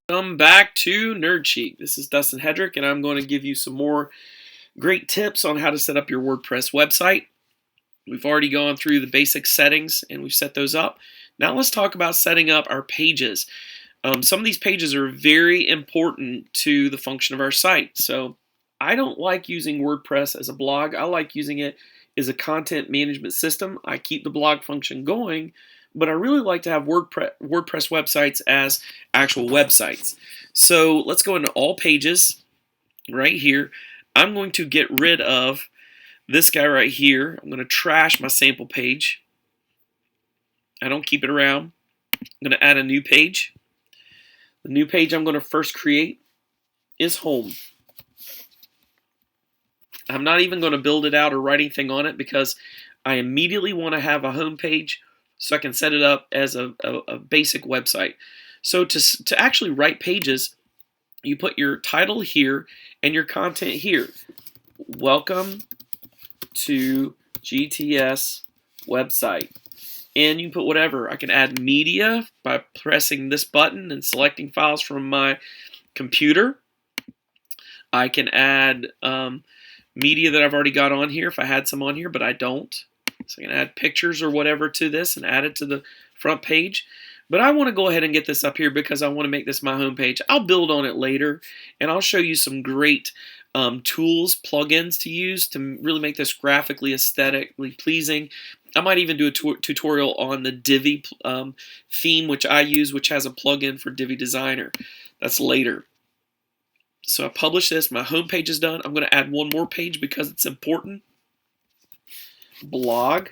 Welcome back to Nerd Chic. This is Dustin Hedrick, and I'm going to give you some more great tips on how to set up your WordPress website. We've already gone through the basic settings, and we've set those up. Now let's talk about setting up our pages. Some of these pages are very important to the function of our site. So I don't like using WordPress as a blog. I like using it as a content management system. I keep the blog function going, but I really like to have WordPress websites as actual websites. So let's go into all pages right here. I'm going to get rid of this guy right here. I'm going to trash my sample page. I don't keep it around. I'm going to add a new page. The new page I'm going to first create is home. I'm not even going to build it out or write anything on it because I immediately want to have a home page so I can set it up as a basic website. So to actually write pages, you put your title here and your content here. Welcome to GTS website. And you can put whatever. I can add media by pressing this button and selecting files from my computer. I can add media that I've already got on here if I had some on here, but I don't. So I can add pictures or whatever to this and add it to the front page. But I want to go ahead and get this up here because I want to make this my home page. I'll build on it later, and I'll show you some great tools, plugins to use to really make this graphically, aesthetically pleasing. I might even do a tutorial on the Divi theme, which I use, which has a plugin for Divi Designer. That's later. So I publish this. My home page is done. I'm going to add one more page because it's important. Blog.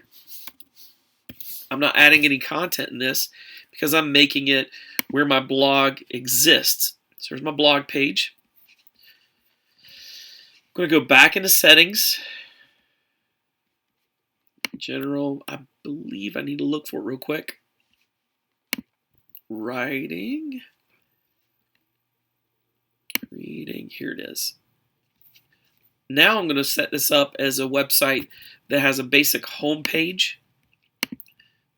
I'm not adding any content in this because I'm making it where my blog exists. So here's my blog page. I'm going to go back into settings. General, I believe I need to look for it real quick. Writing. Reading, here it is. Now I'm going to set this up as a website that has a basic home page.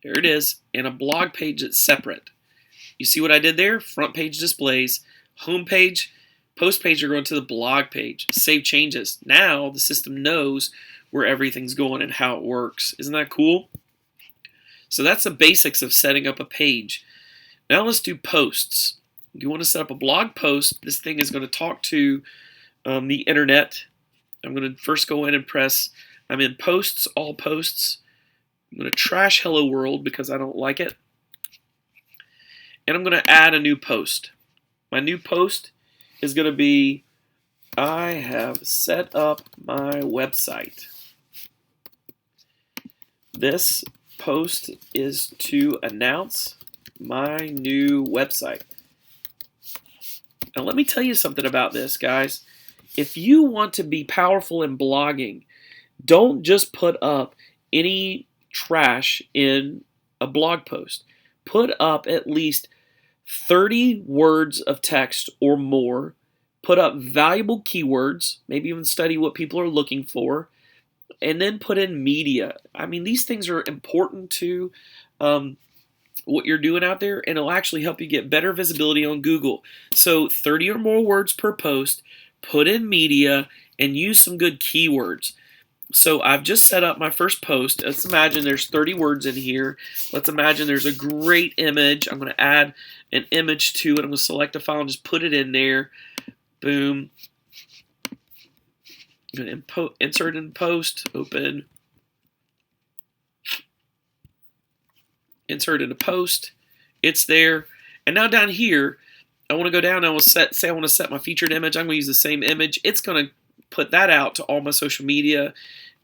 There it is. And a blog page that's separate. You see what I did there? Front page displays, home page, post page are going to the blog page. Save changes. Now the system knows where everything's going and how it works. Isn't that cool? So that's the basics of setting up a page. Now let's do posts. You want to set up a blog post. This thing is going to talk to the internet. I'm going to first go in and press, I'm in posts, all posts. I'm going to trash Hello World because I don't like it. And I'm going to add a new post. My new post is going to be, I have set up my website. This post is to announce my new website. Now let me tell you something about this, guys. If you want to be powerful in blogging, don't just put up any trash in a blog post. Put up at least 30 words of text or more. Put up valuable keywords, maybe even study what people are looking for, and then put in media. I mean, these things are important to what you're doing out there, and it'll actually help you get better visibility on Google. So 30 or more words per post, put in media, and use some good keywords. So I've just set up my first post. Let's imagine there's 30 words in here. Let's imagine there's a great image. I'm going to add an image to it. I'm going to select a file and just put it in there. Boom. I'm going to insert in post, open. Insert in a post. It's there. And now down here, I want to go down and I want to say I want to set my featured image. I'm going to use the same image. It's going to put that out to all my social media.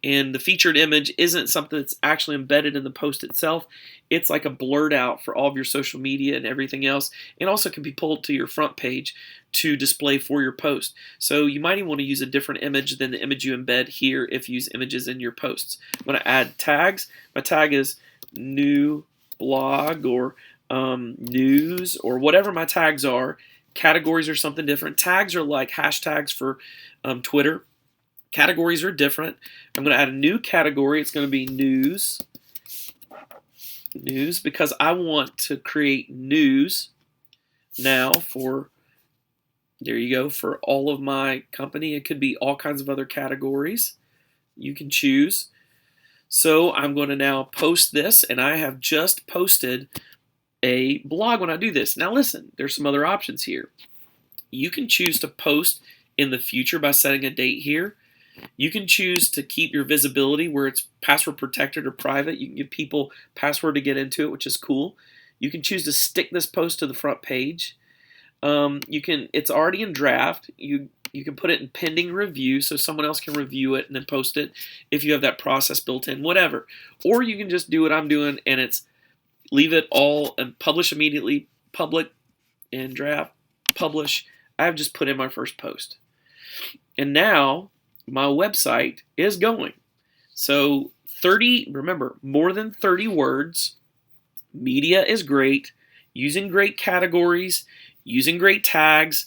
And the featured image isn't something that's actually embedded in the post itself. It's like a blurred out for all of your social media and everything else. It also can be pulled to your front page to display for your post. So you might even want to use a different image than the image you embed here if you use images in your posts. I'm going to add tags. My tag is new blog or news or whatever my tags are. Categories are something different. Tags are like hashtags for Twitter. Categories are different. I'm going to add a new category. It's going to be news. News, because I want to create news now for, there you go, for all of my company. It could be all kinds of other categories you can choose. So I'm going to now post this, and I have just posted a blog when I do this. Now listen, there's some other options here. You can choose to post in the future by setting a date here. You can choose to keep your visibility where it's password protected or private. You can give people password to get into it, which is cool. You can choose to stick this post to the front page. It's already in draft. You can put it in pending review so someone else can review it and then post it if you have that process built in, whatever. Or you can just do what I'm doing and it's leave it all and publish immediately, public, and draft, publish. I've just put in my first post. And now my website is going. So remember, more than 30 words. Media is great. Using great categories, using great tags,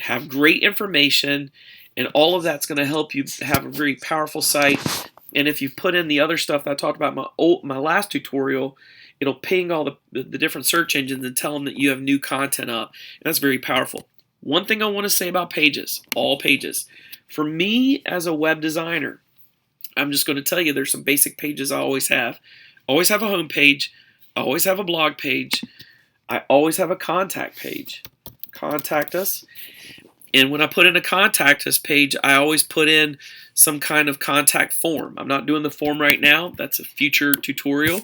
have great information, and all of that's going to help you have a very powerful site. And if you put in the other stuff that I talked about in my last tutorial, it'll ping all the different search engines and tell them that you have new content up. And that's very powerful. One thing I want to say about pages, all pages. For me as a web designer, I'm just going to tell you there's some basic pages I always have. Always have a home page. I always have a blog page. I always have a contact page. Contact us. And when I put in a contact us page, I always put in some kind of contact form. I'm not doing the form right now. That's a future tutorial.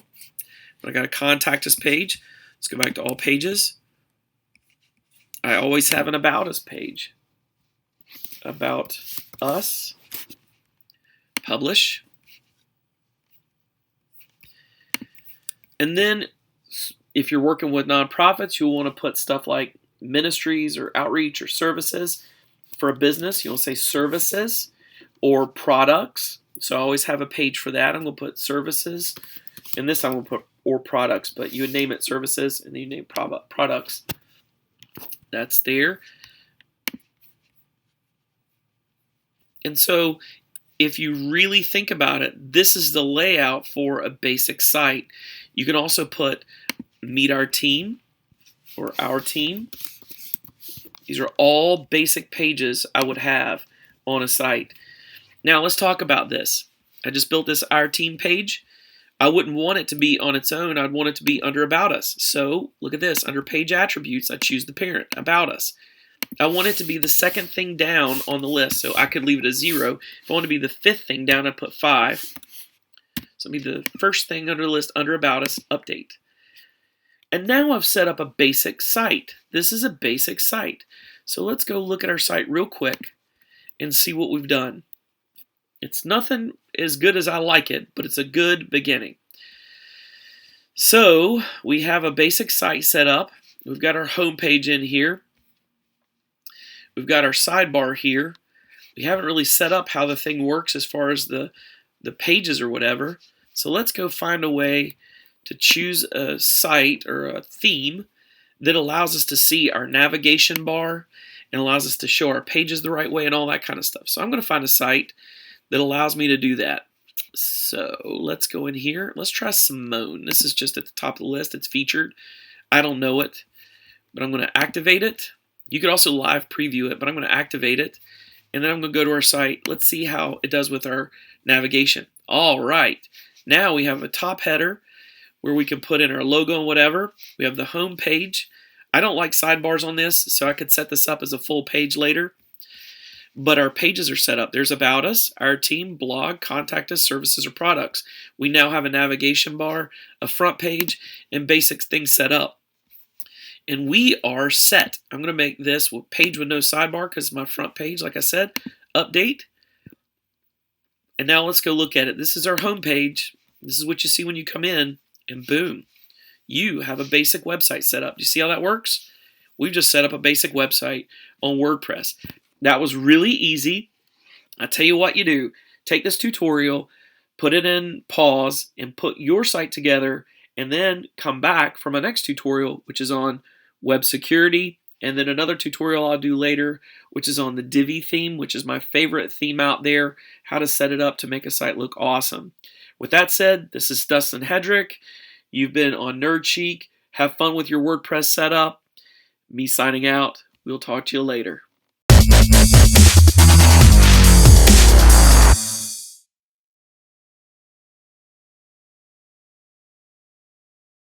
But I got a contact us page. Let's go back to all pages. I always have an about us page. About us. Publish. And then if you're working with nonprofits, you'll want to put stuff like ministries or outreach or services. For a business, you'll say services or products. So I always have a page for that. I'm going to put services. And this I'm going to put or products, but you would name it services and then you name products. That's there. And so if you really think about it, this is the layout for a basic site. You can also put meet our team or our team. These are all basic pages I would have on a site. Now let's talk about this. I just built this our team page. I wouldn't want it to be on its own. I'd want it to be under about us. So look at this. Under page attributes, I choose the parent, about us. I want it to be the second thing down on the list. So I could leave it as 0. If I want to be the 5th thing down, I'd put 5. So it'd be the first thing under the list, under about us, update. And now I've set up a basic site. This is a basic site. So let's go look at our site real quick and see what we've done. It's nothing as good as I like it, but it's a good beginning. So we have a basic site set up. We've got our home page in here. We've got our sidebar here. We haven't really set up how the thing works as far as the pages or whatever. So let's go find a way to choose a site or a theme that allows us to see our navigation bar and allows us to show our pages the right way and all that kind of stuff. So I'm going to find a site that allows me to do that. So let's go in here. Let's try Simone. This is just at the top of the list. It's featured. I don't know it, but I'm going to activate it. You could also live preview it, but I'm going to activate it. And then I'm going to go to our site. Let's see how it does with our navigation. All right. Now we have a top header where we can put in our logo and whatever. We have the home page. I don't like sidebars on this, so I could set this up as a full page later. But our pages are set up. There's about us, our team, blog, contact us, services, or products. We now have a navigation bar, a front page, and basic things set up. And we are set. I'm going to make this a page with no sidebar because it's my front page, like I said. Update. And now let's go look at it. This is our home page. This is what you see when you come in. And boom, you have a basic website set up. Do you see how that works? We've just set up a basic website on WordPress. That was really easy. I tell you what you do. Take this tutorial, put it in pause, and put your site together, and then come back for my next tutorial, which is on web security, and then another tutorial I'll do later, which is on the Divi theme, which is my favorite theme out there, how to set it up to make a site look awesome. With that said, this is Dustin Hedrick, You've been on Nerd Chic. Have fun with your WordPress setup. Me signing out. We'll talk to you later.